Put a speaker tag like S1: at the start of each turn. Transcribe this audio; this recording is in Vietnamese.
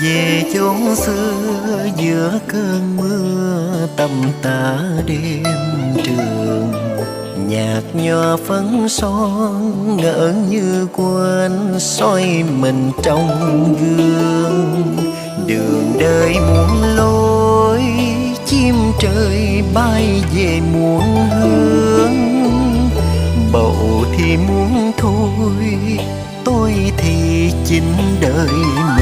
S1: về chốn xưa giữa cơn mưa tầm tã đêm trường. Nhạt nhòa phấn son ngỡ như quên soi mình trong gương. Đường đời muôn lối, chim trời bay về muôn hướng. Bầu thì muốn thôi, tôi thì chính đời mình.